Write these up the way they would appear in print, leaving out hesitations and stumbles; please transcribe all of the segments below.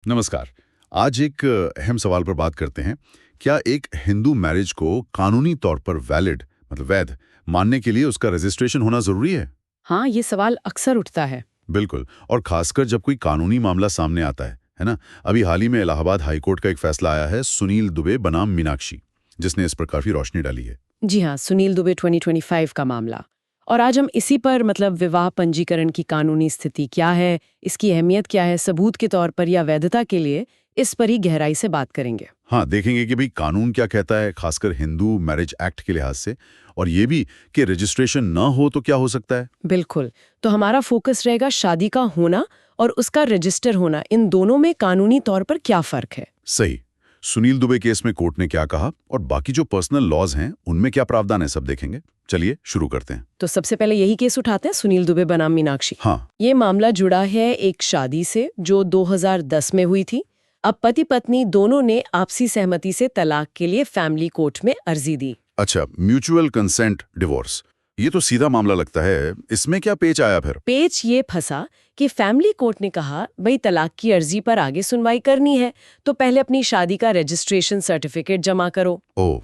नमस्कार। आज एक अहम सवाल पर बात करते हैं। क्या एक हिंदू मैरिज को कानूनी तौर पर वैलिड वैध मानने के लिए उसका रजिस्ट्रेशन होना जरूरी है? हाँ, ये सवाल अक्सर उठता है। बिल्कुल। और खासकर जब कोई कानूनी मामला सामने आता है ना। अभी हाल ही में इलाहाबाद हाईकोर्ट का एक फैसला आया है, सुनील दुबे बनाम मीनाक्षी, जिसने इस पर काफी रोशनी डाली है। जी हाँ, सुनील दुबे 2025 का मामला। और आज हम इसी पर विवाह पंजीकरण की कानूनी स्थिति क्या है, इसकी अहमियत क्या है, सबूत के तौर पर या वैधता के लिए, इस पर ही गहराई से बात करेंगे। हाँ, देखेंगे कि भाई कानून क्या कहता है, खासकर हिंदू मैरिज एक्ट के लिहाज से, और ये भी कि रजिस्ट्रेशन न हो तो क्या हो सकता है। बिल्कुल। तो हमारा फोकस रहेगा शादी का होना और उसका रजिस्टर होना, इन दोनों में कानूनी तौर पर क्या फर्क है। सही। सुनील दुबे केस में कोर्ट ने क्या कहा और बाकी जो पर्सनल लॉज हैं उनमें क्या प्रावधान है, सब देखेंगे। चलिए शुरू करते हैं। तो सबसे पहले यही केस उठाते हैं, सुनील दुबे बनाम मीनाक्षी। हाँ। ये मामला जुड़ा है एक शादी से जो 2010 में हुई थी। अब पति पत्नी दोनों ने आपसी सहमति से तलाक के लिए फैमिली कोर्ट में अर्जी दी। अच्छा, म्यूचुअल कंसेंट डिवोर्स, ये तो सीधा मामला लगता है। इसमें क्या पेच आया फिर? पेच ये फंसा कि फैमिली कोर्ट ने कहा भाई तलाक की अर्जी पर आगे सुनवाई करनी है तो पहले अपनी शादी का रजिस्ट्रेशन सर्टिफिकेट जमा करो। ओ,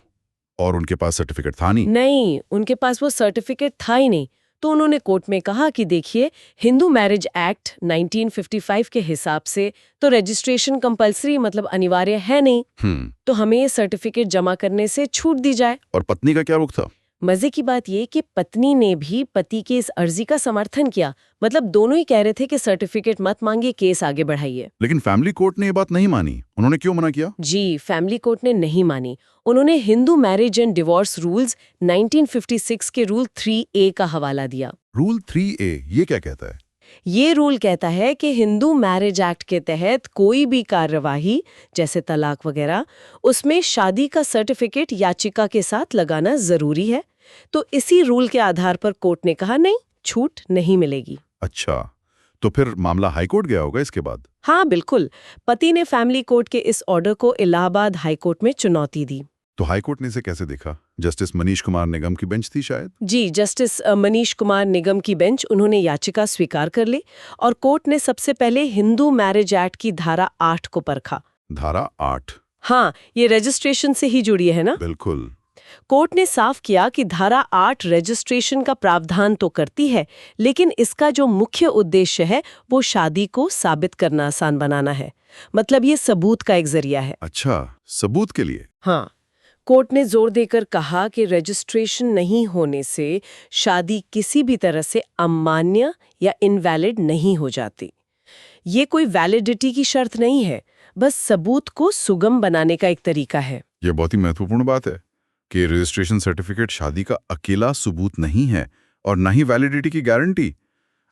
और उनके पास सर्टिफिकेट था नहीं, उनके पास वो सर्टिफिकेट था ही नहीं। तो उन्होंने कोर्ट में कहा कि देखिए, हिंदू मैरिज एक्ट 1955 के हिसाब से तो रजिस्ट्रेशन कंपलसरी अनिवार्य है नहीं। तो हमें ये सर्टिफिकेट जमा करने से छूट दी जाए। और पत्नी का क्या रुख था? मजे की बात ये कि पत्नी ने भी पति के इस अर्जी का समर्थन किया। दोनों ही कह रहे थे कि सर्टिफिकेट मत मांगिए, केस आगे बढ़ाइए। लेकिन फैमिली कोर्ट ने ये बात नहीं मानी। उन्होंने क्यों मना किया? जी, फैमिली कोर्ट ने नहीं मानी। उन्होंने Hindu marriage and divorce rules 1956 के रूल 3A का हवाला दिया। रूल 3A ये क्या कहता है? ये रूल कहता है कि हिंदू मैरिज एक्ट के तहत कोई भी कार्यवाही जैसे तलाक वगैरह, उसमें शादी का सर्टिफिकेट याचिका के साथ लगाना जरूरी है। तो इसी रूल के आधार पर कोर्ट ने कहा नहीं, छूट नहीं मिलेगी। अच्छा, तो फिर मामला हाईकोर्ट गया होगा इसके बाद? हाँ बिल्कुल। पति ने फैमिली कोर्ट के इस ऑर्डर को इलाहाबाद हाईकोर्ट में चुनौती दी। तो हाईकोर्ट ने इसे कैसे देखा? जस्टिस मनीष कुमार निगम की बेंच थी शायद। जी, जस्टिस मनीष कुमार निगम की बेंच, उन्होंने याचिका स्वीकार कर ली और कोर्ट ने सबसे पहले हिंदू मैरिज एक्ट की धारा 8 को परखा। धारा 8? हाँ, ये रजिस्ट्रेशन से ही जुड़ी है ना। बिल्कुल। कोर्ट ने साफ किया कि धारा 8 रजिस्ट्रेशन का प्रावधान तो करती है, लेकिन इसका जो मुख्य उद्देश्य है वो शादी को साबित करना आसान बनाना है। ये सबूत का एक जरिया है। अच्छा, सबूत के लिए? हाँ, कोर्ट ने जोर देकर कहा कि रजिस्ट्रेशन नहीं होने से शादी किसी भी तरह से अमान्य या इनवैलिड नहीं हो जाती। ये कोई वैलिडिटी की शर्त नहीं है, बस सबूत को सुगम बनाने का एक तरीका है। यह बहुत ही महत्वपूर्ण बात है कि रजिस्ट्रेशन सर्टिफिकेट शादी का अकेला सबूत नहीं है और न ही वैलिडिटी की गारंटी।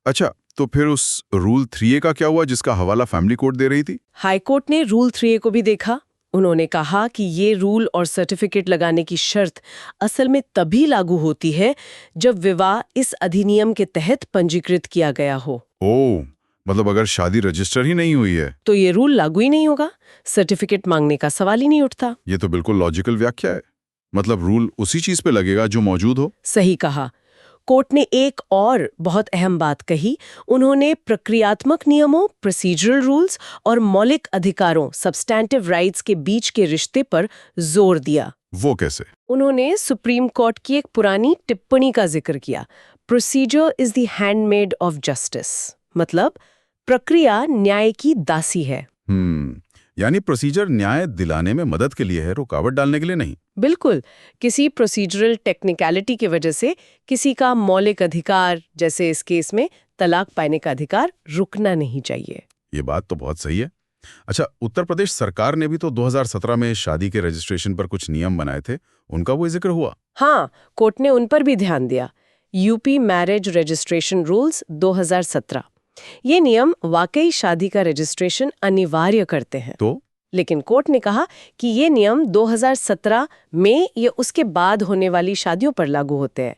अच्छा, तो फिर उस रूल 3A का क्या हुआ जिसका हवाला फैमिली कोर्ट दे रही थी? हाई कोर्ट ने रूल 3A को भी देखा। उन्होंने कहा कि ये रूल और सर्टिफिकेट लगाने की शर्त असल में तभी लागू होती है जब विवाह इस अधिनियम के तहत पंजीकृत किया गया हो। ओह, अगर शादी रजिस्टर ही नहीं हुई है तो ये रूल लागू ही नहीं होगा, सर्टिफिकेट मांगने का सवाल ही नहीं उठता। ये तो बिल्कुल लॉजिकल व्याख्या है। रूल उसी चीज पे लगेगा जो मौजूद हो। सही कहा। कोर्ट ने एक और बहुत अहम बात कही। उन्होंने प्रक्रियात्मक नियमों, प्रोसीजरल रूल्स और मौलिक अधिकारों, सब्सटैंटिव राइट्स के बीच के रिश्ते पर जोर दिया। वो कैसे? उन्होंने सुप्रीम कोर्ट की एक पुरानी टिप्पणी का जिक्र किया। Procedure is the handmade of justice, प्रक्रिया न्याय की दासी है। यानी प्रोसीजर न्याय दिलाने में मदद के लिए है, रुकावट डालने के लिए नहीं। बिल्कुल। किसी प्रोसीजरल टेक्निकलिटी की वजह से किसी का मौलिक अधिकार, जैसे इस केस में तलाक पाने का अधिकार, रुकना नहीं चाहिए। ये बात तो बहुत सही है। अच्छा, उत्तर प्रदेश सरकार ने भी तो 2017 में शादी के रजिस्ट्रेशन पर कुछ नियम बनाए थे, उनका वो जिक्र हुआ? हाँ, कोर्ट ने उन पर भी ध्यान दिया। UP marriage registration rules 2017। ये नियम वाकई शादी का रजिस्ट्रेशन अनिवार्य करते हैं। तो लेकिन कोर्ट ने कहा कि ये नियम 2017 में या उसके बाद होने वाली शादियों पर लागू होते हैं।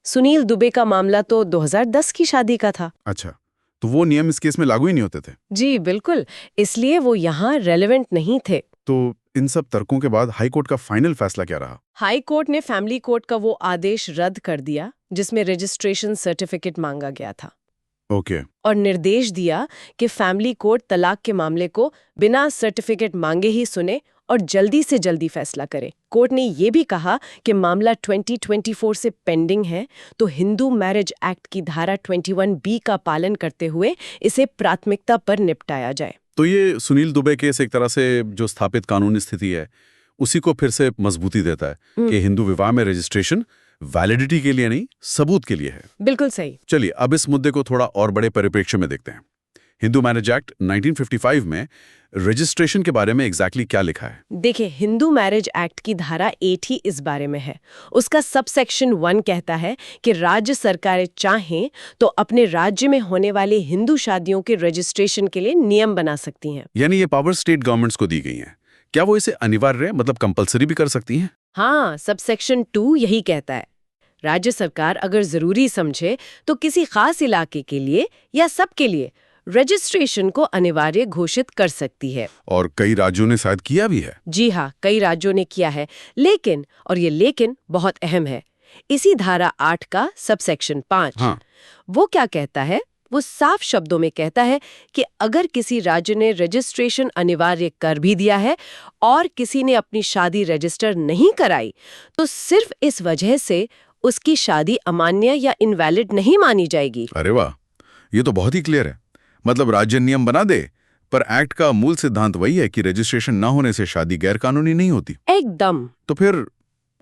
सुनील दुबे का मामला तो 2010 की शादी का था। अच्छा, तो वो नियम इस केस में लागू ही नहीं होते थे? जी बिल्कुल, इसलिए वो यहाँ रेलेवेंट नहीं थे। तो इन सब तर्कों के बाद हाई कोर्ट का फाइनल फैसला क्या रहा? हाई कोर्ट ने फैमिली कोर्ट का वो आदेश रद्द कर दिया जिसमें रजिस्ट्रेशन सर्टिफिकेट मांगा गया था। ओके। और निर्देश दिया कि फैमिली कोर्ट तलाक के मामले को बिना सर्टिफिकेट मांगे ही सुने और जल्दी से जल्दी फैसला करे। कोर्ट ने ये भी कहा कि मामला 2024 से पेंडिंग है, तो हिंदू मैरिज एक्ट की धारा 21B का पालन करते हुए इसे प्राथमिकता पर निपटाया जाए। तो ये सुनील दुबे केस एक तरह से जो स्थापित कानूनी स्थिति है उसी को फिर से मजबूती देता है कि हिंदू विवाह में रजिस्ट्रेशन वैलिडिटी के लिए नहीं, सबूत के लिए है। बिल्कुल सही। चलिए अब इस मुद्दे को थोड़ा और बड़े परिप्रेक्ष्य में देखते हैं। हिंदू मैरिज एक्ट 1955 में रजिस्ट्रेशन के बारे में एग्जैक्टली क्या लिखा है? देखिए, हिंदू मैरिज एक्ट की धारा 8 ही इस बारे में है। उसका सबसेक्शन 1 कहता है कि राज्य सरकारें चाहें तो अपने राज्य में होने वाले हिंदू शादियों के रजिस्ट्रेशन के लिए नियम बना सकती हैं। यानी ये पावर स्टेट गवर्नमेंट्स को दी गई है। क्या वो इसे अनिवार्य मतलब कंपलसरी भी कर सकती हैं? हाँ, सबसेक्शन 2 यही कहता है। राज्य सरकार अगर जरूरी समझे तो किसी खास इलाके के लिए या सबके लिए रजिस्ट्रेशन को अनिवार्य घोषित कर सकती है। और कई राज्यों ने शायद किया भी है। जी हाँ, कई राज्यों ने किया है। लेकिन, और ये लेकिन बहुत अहम है, इसी धारा 8 का सबसेक्शन 5 हाँ। वो क्या कहता है? वो साफ शब्दों में कहता है कि अगर किसी राज्य ने रजिस्ट्रेशन अनिवार्य कर भी दिया है और किसी ने अपनी शादी रजिस्टर नहीं कराई, तो सिर्फ इस वजह से उसकी शादी अमान्य या इनवैलिड नहीं मानी जाएगी। अरे वाह, ये तो बहुत ही क्लियर है। मतलब राज्य नियम बना दे, पर एक्ट का मूल सिद्धांत वही है कि रजिस्ट्रेशन न होने से शादी गैरकानूनी नहीं होती। एकदम। तो फिर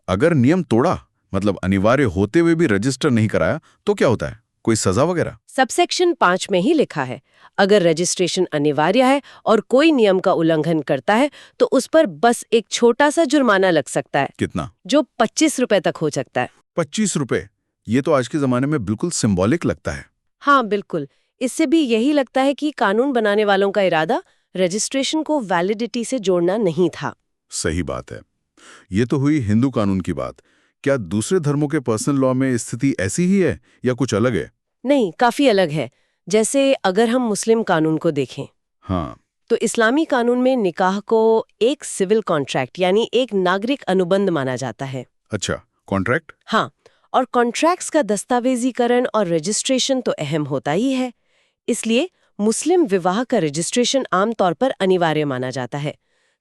अगर नियम तोड़ा, मतलब अनिवार्य होते हुए भी रजिस्टर नहीं कराया, तो क्या होता है? कोई सजा वगैरह? सबसेक्शन 5 में ही लिखा है, अगर रजिस्ट्रेशन अनिवार्य है और कोई नियम का उल्लंघन करता है तो उस पर बस एक छोटा सा जुर्माना लग सकता है। कितना? जो 25 रुपए तक हो सकता है। 25 रुपए? ये तो आज के जमाने में बिल्कुल सिंबॉलिक लगता है। हाँ बिल्कुल। इससे भी यही लगता है कि कानून बनाने वालों का इरादा रजिस्ट्रेशन को वैलिडिटी से जोड़ना नहीं था। सही बात है। ये तो हुई हिंदू कानून की बात। क्या दूसरे धर्मों के पर्सनल लॉ में स्थिति ऐसी ही है या कुछ अलग है? नहीं, काफी अलग है। जैसे अगर हम मुस्लिम कानून को देखें, हाँ, तो इस्लामी कानून में निकाह को एक सिविल कॉन्ट्रैक्ट यानी एक नागरिक अनुबंध माना जाता है। अच्छा, कॉन्ट्रैक्ट? हाँ, और कॉन्ट्रैक्ट्स का दस्तावेजीकरण और रजिस्ट्रेशन तो अहम होता ही है। इसलिए मुस्लिम विवाह का रजिस्ट्रेशन आमतौर पर अनिवार्य माना जाता है।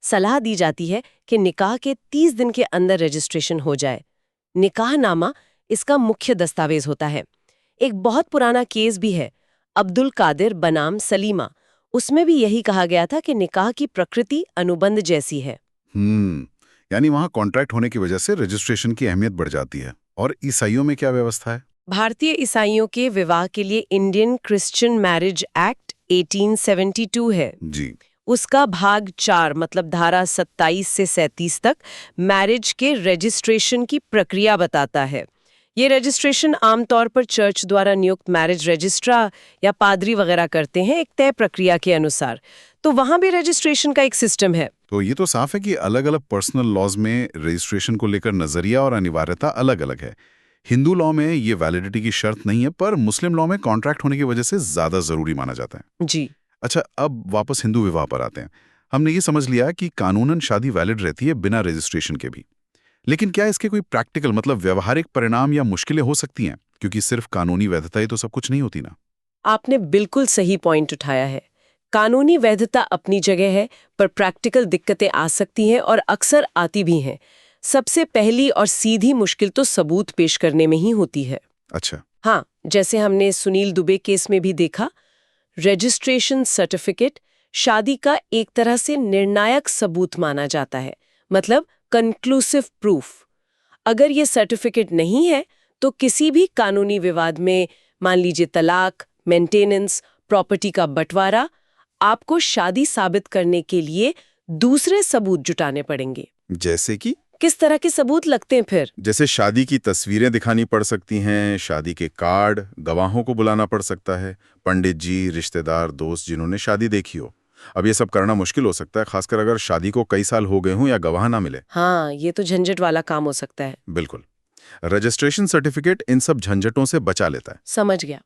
सलाह दी जाती है कि निकाह के 30 दिन के अंदर रजिस्ट्रेशन हो जाए। निकाहनामा इसका मुख्य दस्तावेज होता है। एक बहुत पुराना केस भी है, अब्दुल कादिर बनाम सलीमा। उसमें भी यही कहा गया था कि निकाह की प्रकृति अनुबंध जैसी है। यानी वहाँ कॉन्ट्रैक्ट होने की वजह से रजिस्ट्रेशन की अहमियत बढ़ जाती है। और ईसाइयों में क्या व्यवस्था है? भारतीय ईसाइयों के विवाह के लिए इंडियन क्रिश्चियन मैरिज एक्ट 1872 है। जी। उसका भाग 4 मतलब धारा 27 से 37 तक मैरिज के रजिस्ट्रेशन की प्रक्रिया बताता है। ये रजिस्ट्रेशन आमतौर पर चर्च द्वारा नियुक्त मैरिज रजिस्ट्रार या पादरी वगैरह करते हैं एक तय प्रक्रिया के अनुसार। तो वहां भी रजिस्ट्रेशन का एक सिस्टम है। तो ये तो साफ है कि अलग-अलग पर्सनल लॉज में रजिस्ट्रेशन को लेकर नजरिया और अनिवार्यता अलग-अलग है। हिंदू लॉ में ये वैलिडिटी की शर्त नहीं है, पर मुस्लिम लॉ में कॉन्ट्रैक्ट होने की वजह से ज्यादा जरूरी माना जाता है। जी। अच्छा, अब वापस हिंदू विवाह पर आते हैं। हमने ये समझ लिया कि कानूनन शादी वैलिड रहती है बिना रजिस्ट्रेशन के भी, लेकिन क्या इसके कोई प्रैक्टिकल मतलब व्यवहारिक परिणाम या मुश्किलें हो सकती हैं? क्योंकि सिर्फ कानूनी वैधता ही तो सब कुछ नहीं होती ना। आपने बिल्कुल सही पॉइंट उठाया है। कानूनी वैधता अपनी जगह है, पर प्रैक्टिकल दिक्कतें आ सकती हैं और अक्सर आती भी हैं। सबसे पहली और सीधी मुश्किल तो सबूत पेश करने में ही होती है। अच्छा। हाँ, जैसे हमने सुनील दुबे केस में भी देखा, रजिस्ट्रेशन सर्टिफिकेट शादी का एक तरह से निर्णायक सबूत माना जाता है, मतलब कंक्लूसिव प्रूफ। अगर ये सर्टिफिकेट नहीं है तो किसी भी कानूनी विवाद में, मान लीजिए तलाक, मेंटेनेंस, प्रॉपर्टी का बंटवारा, आपको शादी साबित करने के लिए दूसरे सबूत जुटाने पड़ेंगे। जैसे कि किस तरह के सबूत लगते हैं फिर? जैसे शादी की तस्वीरें दिखानी पड़ सकती हैं, शादी के कार्ड, गवाहों को बुलाना पड़ सकता है, पंडित जी, रिश्तेदार, दोस्त जिन्होंने शादी देखी हो। अब ये सब करना मुश्किल हो सकता है, खासकर अगर शादी को कई साल हो गए हों या गवाह ना मिले। हाँ, ये तो झंझट वाला काम हो सकता है। बिल्कुल। रजिस्ट्रेशन सर्टिफिकेट इन सब झंझटों से बचा लेता है। समझ गया।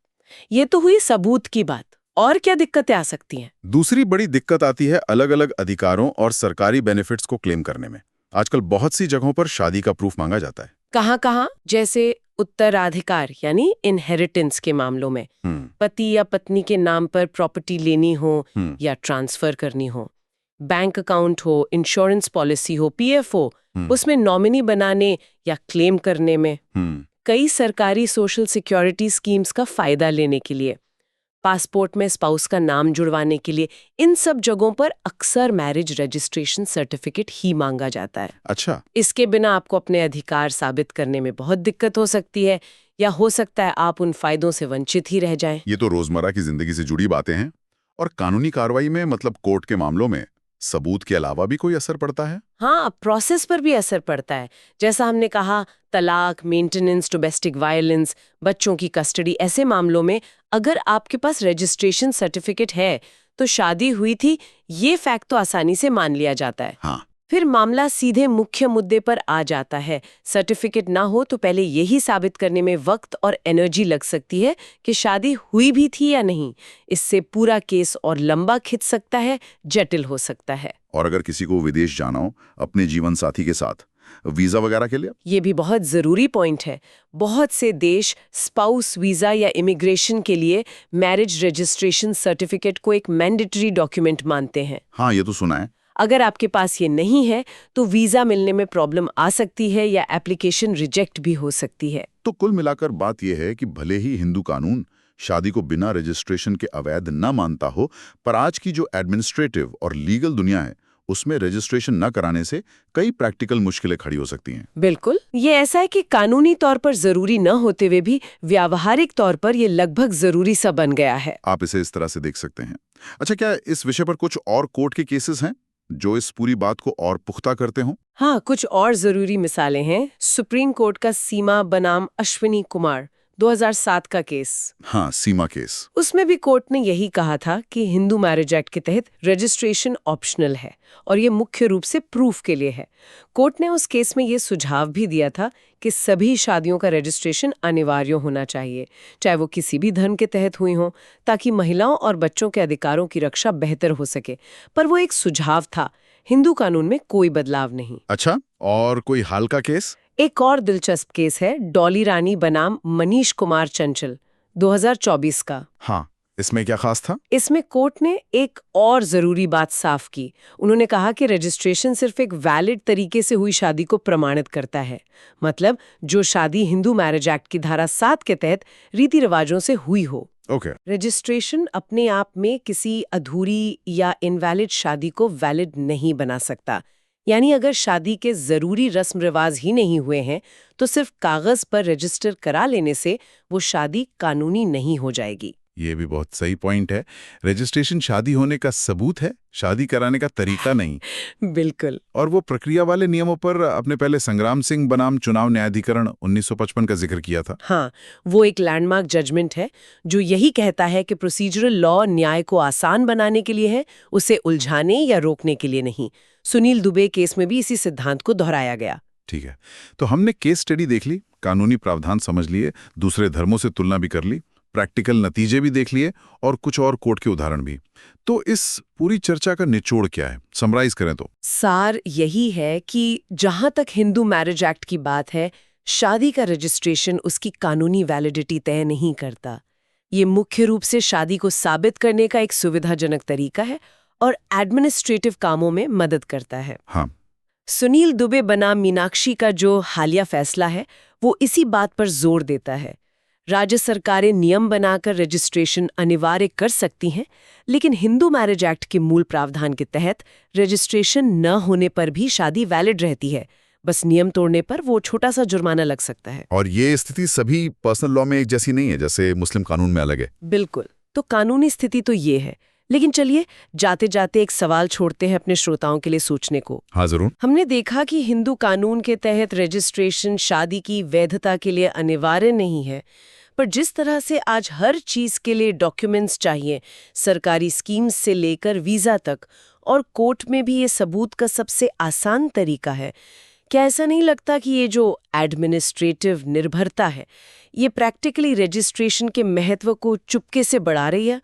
ये तो हुई सबूत की बात। और क्या दिक्कतें आ सकती हैं? दूसरी बड़ी दिक्कत आती है अलग अलग अधिकारों और सरकारी बेनिफिट्स को क्लेम करने में। आजकल बहुत सी जगहों पर शादी का प्रूफ मांगा जाता है। कहाँ-कहाँ? जैसे उत्तराधिकार यानी इनहेरिटेंस के मामलों में, पति या पत्नी के नाम पर प्रॉपर्टी लेनी हो या ट्रांसफर करनी हो, बैंक अकाउंट हो, इंश्योरेंस पॉलिसी हो, पीएफ हो, उसमें नॉमिनी बनाने या क्लेम करने में, कई सरकारी सोशल सिक्योरिटी स्कीम्स का फायदा लेने के लिए, पासपोर्ट में स्पाउस का नाम जुड़वाने के लिए, इन सब जगहों पर अक्सर मैरिज रजिस्ट्रेशन सर्टिफिकेट ही मांगा जाता है। अच्छा, इसके बिना आपको अपने अधिकार साबित करने में बहुत दिक्कत हो सकती है, या हो सकता है आप उन फायदों से वंचित ही रह जाएं। ये तो रोजमर्रा की जिंदगी से जुड़ी बातें हैं। और कानूनी कार्रवाई में मतलब कोर्ट के मामलों में सबूत के अलावा भी कोई असर पड़ता है? हाँ, प्रोसेस पर भी असर पड़ता है। जैसा हमने कहा, तलाक, मेंटेनेंस, डोमेस्टिक वायलेंस, बच्चों की कस्टडी, ऐसे मामलों में अगर आपके पास रजिस्ट्रेशन सर्टिफिकेट है तो शादी हुई थी, ये फैक्ट तो आसानी से मान लिया जाता है। हाँ, फिर मामला सीधे मुख्य मुद्दे पर आ जाता है। सर्टिफिकेट ना हो तो पहले यही साबित करने में वक्त और एनर्जी लग सकती है कि शादी हुई भी थी या नहीं। इससे पूरा केस और लंबा खिंच सकता है, जटिल हो सकता है। और अगर किसी को विदेश जाना हो अपने जीवन साथी के साथ, वीजा वगैरह के लिए? ये भी बहुत जरूरी पॉइंट है। बहुत से देश स्पाउस वीजा या इमिग्रेशन के लिए मैरिज रजिस्ट्रेशन सर्टिफिकेट को एक मैंडेटरी डॉक्यूमेंट मानते हैं। हाँ, ये तो सुना है। अगर आपके पास ये नहीं है तो वीजा मिलने में प्रॉब्लम आ सकती है या एप्लीकेशन रिजेक्ट भी हो सकती है। तो कुल मिलाकर बात यह है कि भले ही हिंदू कानून शादी को बिना रजिस्ट्रेशन के अवैध न मानता हो, पर आज की जो एडमिनिस्ट्रेटिव और लीगल दुनिया है उसमें रजिस्ट्रेशन न कराने से कई प्रैक्टिकल मुश्किलें खड़ी हो सकती हैं। बिल्कुल, ये ऐसा है कि कानूनी तौर पर जरूरी न होते हुए भी व्यावहारिक तौर पर ये लगभग जरूरी सा बन गया है। आप इसे इस तरह से देख सकते हैं। अच्छा, क्या इस विषय पर कुछ और कोर्ट के केसेस हैं जो इस पूरी बात को और पुख्ता करते हों? हाँ, कुछ और जरूरी मिसालें हैं। सुप्रीम कोर्ट का सीमा बनाम अश्विनी कुमार 2007 का केस। हाँ, सीमा केस। उसमें भी कोर्ट ने यही कहा था कि हिंदू मैरिज एक्ट के तहत रजिस्ट्रेशन ऑप्शनल है और ये मुख्य रूप से प्रूफ के लिए है। कोर्ट ने उस केस में ये सुझाव भी दिया था कि सभी शादियों का रजिस्ट्रेशन अनिवार्य होना चाहिए, चाहे वो किसी भी धर्म के तहत हुई हो, ताकि महिलाओं और बच्चों के अधिकारों की रक्षा बेहतर हो सके। पर वो एक सुझाव था, हिंदू कानून में कोई बदलाव नहीं। अच्छा, और कोई हाल का केस? एक और दिलचस्प केस है डॉली रानी बनाम मनीष कुमार चंचल 2024 का। हाँ, इसमें क्या खास था? इसमें कोर्ट ने एक और जरूरी बात साफ की। उन्होंने कहा कि रजिस्ट्रेशन सिर्फ एक वैलिड तरीके से हुई शादी को प्रमाणित करता है। मतलब जो शादी हिंदू मैरिज एक्ट की धारा 7 के तहत रीति रिवाजों से हुई हो। ओके। रजिस्ट्रेशन अपने आप में किसी अधूरी या इनवैलिड शादी को वैलिड नहीं बना सकता। यानी अगर शादी के जरूरी रस्म रिवाज ही नहीं हुए हैं तो सिर्फ कागज पर रजिस्टर करा लेने से वो शादी कानूनी नहीं हो जाएगी। ये भी बहुत सही पॉइंट है। रजिस्ट्रेशन शादी होने का सबूत है, शादी कराने का तरीका नहीं। बिल्कुल। और वो प्रक्रिया वाले नियमों पर अपने पहले संग्राम सिंह बनाम चुनाव न्यायाधिकरण 1955 का जिक्र किया था। हाँ, वो एक लैंडमार्क जजमेंट है जो यही कहता है कि प्रोसीजरल लॉ न्याय को आसान बनाने के लिए है, उसे उलझाने या रोकने के लिए नहीं। सुनील दुबे केस में भी इसी सिद्धांत को दोहराया गया। ठीक है, तो हमने केस स्टडी देख ली, कानूनी प्रावधान समझ लिए, दूसरे धर्मों से तुलना भी कर ली, प्रैक्टिकल नतीजे भी देख लिए और कुछ और कोर्ट के उदाहरण भी। तो इस पूरी चर्चा का निचोड़ क्या है, समराइज करें तो? सार यही है कि जहां तक हिंदू मैरिज एक्ट की बात है, शादी का रजिस्ट्रेशन उसकी कानूनी वैलिडिटी तय नहीं करता। ये मुख्य रूप से शादी को साबित करने का एक सुविधाजनक तरीका है और एडमिनिस्ट्रेटिव कामों में मदद करता है। हाँ। सुनील दुबे बनाम मीनाक्षी का जो हालिया फैसला है वो इसी बात पर जोर देता है। राज्य सरकारें नियम बनाकर रजिस्ट्रेशन अनिवार्य कर सकती हैं, लेकिन हिंदू मैरिज एक्ट के मूल प्रावधान के तहत रजिस्ट्रेशन न होने पर भी शादी वैलिड रहती है। बस नियम तोड़ने पर वो छोटा सा जुर्माना लग सकता है। और ये स्थिति सभी पर्सनल लॉ में एक जैसी नहीं है, जैसे मुस्लिम कानून में अलग है। बिल्कुल। तो कानूनी स्थिति तो ये है, लेकिन चलिए जाते जाते एक सवाल छोड़ते हैं अपने श्रोताओं के लिए सोचने को। हाँ, जरूर। हमने देखा कि हिंदू कानून के तहत रजिस्ट्रेशन शादी की वैधता के लिए अनिवार्य नहीं है, पर जिस तरह से आज हर चीज के लिए डॉक्यूमेंट्स चाहिए, सरकारी स्कीम्स से लेकर वीजा तक, और कोर्ट में भी ये सबूत का सबसे आसान तरीका है, क्या ऐसा नहीं लगता कि ये जो एडमिनिस्ट्रेटिव निर्भरता है, ये प्रैक्टिकली रजिस्ट्रेशन के महत्व को चुपके से बढ़ा रही है?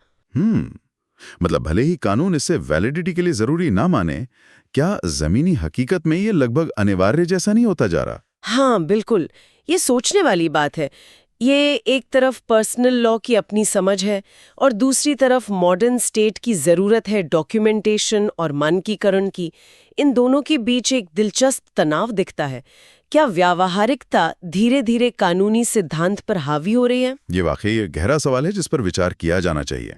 मतलब भले ही कानून इसे वैलिडिटी के लिए जरूरी ना माने, क्या जमीनी हकीकत में ये लगभग अनिवार्य जैसा नहीं होता जा रहा? हाँ, बिल्कुल। ये सोचने वाली बात है। ये एक तरफ पर्सनल लॉ की अपनी समझ है और दूसरी तरफ मॉडर्न स्टेट की ज़रूरत है डॉक्यूमेंटेशन और मानकीकरण की। इन दोनों के बीच एक दिलचस्प तनाव दिखता है। क्या व्यावहारिकता धीरे धीरे कानूनी सिद्धांत पर हावी हो रही है? ये वाकई एक गहरा सवाल है जिस पर विचार किया जाना चाहिए।